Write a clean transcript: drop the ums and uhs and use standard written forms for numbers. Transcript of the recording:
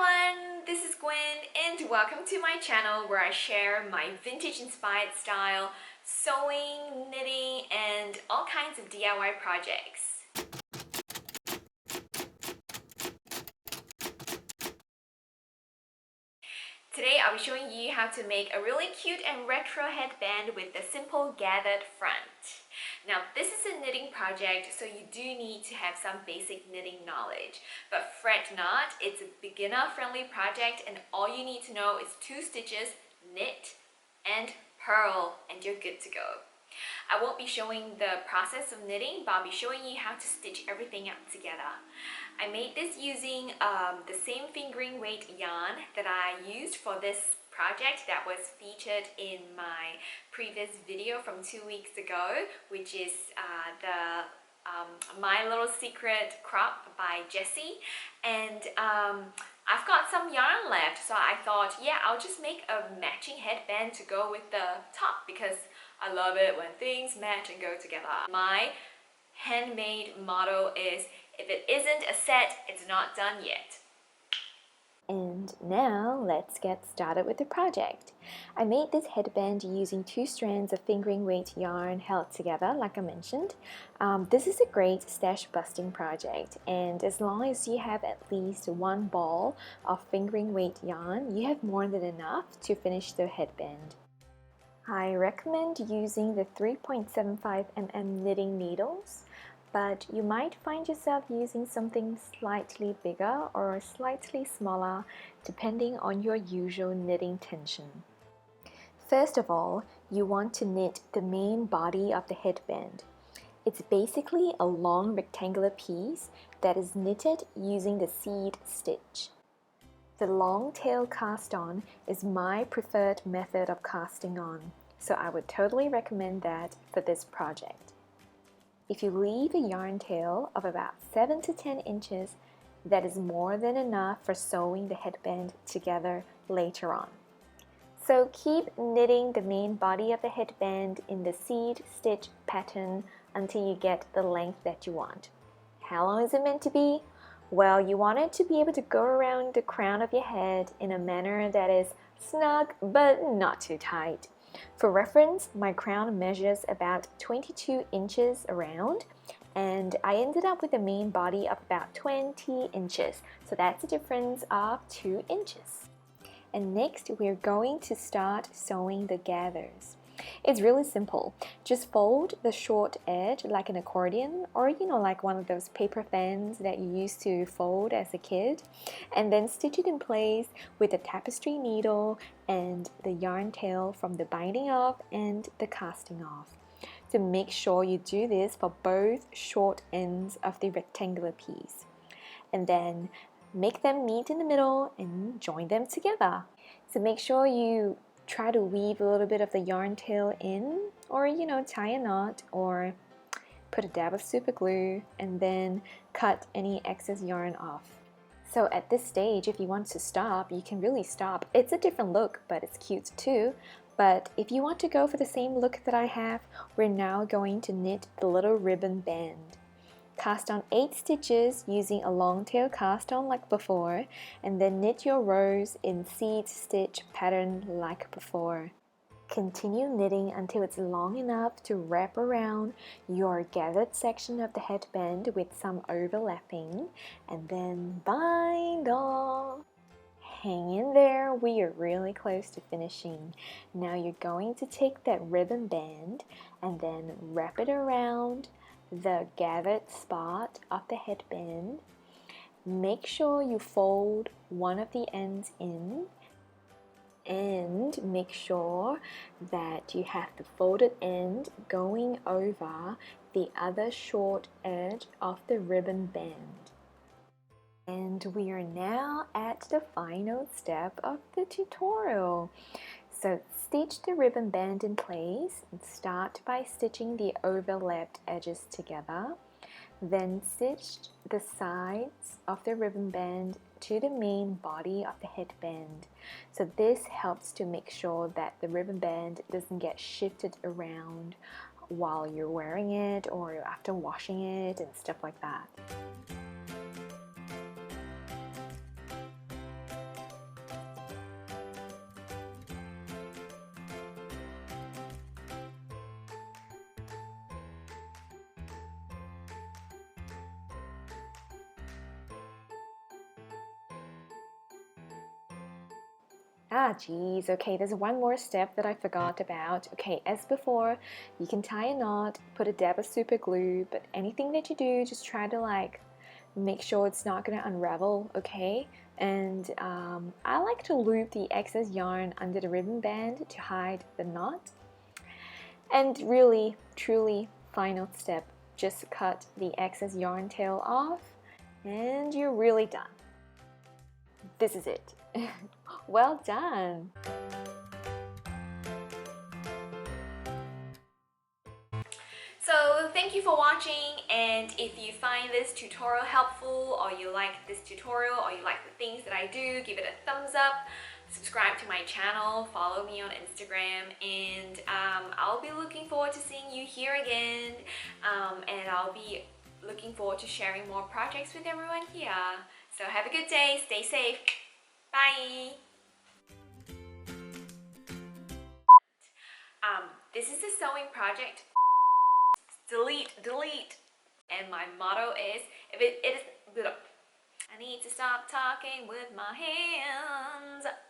everyone, this is Gwen and welcome to my channel where I share my vintage inspired style, sewing, knitting, and all kinds of DIY projects. Today I'll be showing you how to make a really cute and retro headband with a simple gathered front. Now this is a knitting project, so you do need to have some basic knitting knowledge. But fret not, it's a beginner friendly project and all you need to know is 2 stitches, knit and purl, and you're good to go. I won't be showing the process of knitting, but I'll be showing you how to stitch everything out together. I made this using the same fingering weight yarn that I used for this project that was featured in my previous video from 2 weeks ago, which is the My Little Secret Crop by Jessie. And I've got some yarn left, so I thought, yeah, I'll just make a matching headband to go with the top because I love it when things match and go together. My handmade motto is, if it isn't a set, it's not done yet. And now let's get started with the project. I made this headband using 2 strands of fingering weight yarn held together, like I mentioned. This is a great stash busting project, and as long as you have at least 1 ball of fingering weight yarn, you have more than enough to finish the headband. I recommend using the 3.75 mm knitting needles, but you might find yourself using something slightly bigger or slightly smaller depending on your usual knitting tension. First of all, you want to knit the main body of the headband. It's basically a long rectangular piece that is knitted using the seed stitch. The long tail cast on is my preferred method of casting on, so I would totally recommend that for this project. If you leave a yarn tail of about 7 to 10 inches, that is more than enough for sewing the headband together later on. So keep knitting the main body of the headband in the seed stitch pattern until you get the length that you want. How long is it meant to be? Well, you want it to be able to go around the crown of your head in a manner that is snug but not too tight. For reference, my crown measures about 22 inches around, and I ended up with a main body of about 20 inches, so that's a difference of 2 inches. And next we're going to start sewing the gathers. It's really simple. Just fold the short edge like an accordion, or like one of those paper fans that you used to fold as a kid, and then stitch it in place with a tapestry needle and the yarn tail from the binding off and the casting off. So make sure you do this for both short ends of the rectangular piece, and then make them meet in the middle and join them together. So make sure you try to weave a little bit of the yarn tail in, or tie a knot, or put a dab of super glue, and then cut any excess yarn off. So at this stage, if you want to stop, you can really stop. It's a different look, but it's cute too. But if you want to go for the same look that I have, we're now going to knit the little ribbon band. Cast on 8 stitches using a long tail cast on like before, and then knit your rows in seed stitch pattern like before. Continue knitting until it's long enough to wrap around your gathered section of the headband with some overlapping, and then bind off. Hang in there, we are really close to finishing. Now you're going to take that ribbon band and then wrap it around the gathered spot of the headband. Make sure you fold one of the ends in, and make sure that you have the folded end going over the other short edge of the ribbon band. And we are now at the final step of the tutorial. So stitch the ribbon band in place and start by stitching the overlapped edges together. Then stitch the sides of the ribbon band to the main body of the headband. So this helps to make sure that the ribbon band doesn't get shifted around while you're wearing it or after washing it and stuff like that. Geez, okay, there's one more step that I forgot about. Okay, as before, you can tie a knot, put a dab of super glue, but anything that you do, just try to like make sure it's not going to unravel, okay? And I like to loop the excess yarn under the ribbon band to hide the knot. And really, truly, final step, just cut the excess yarn tail off and you're really done. This is it. Well done! So thank you for watching, and if you find this tutorial helpful, or you like this tutorial, or you like the things that I do, give it a thumbs up, subscribe to my channel, follow me on Instagram, and I'll be looking forward to seeing you here again, and I'll be looking forward to sharing more projects with everyone here. So have a good day, stay safe, bye! This is a sewing project. Delete. And my motto is, if it is, I need to stop talking with my hands.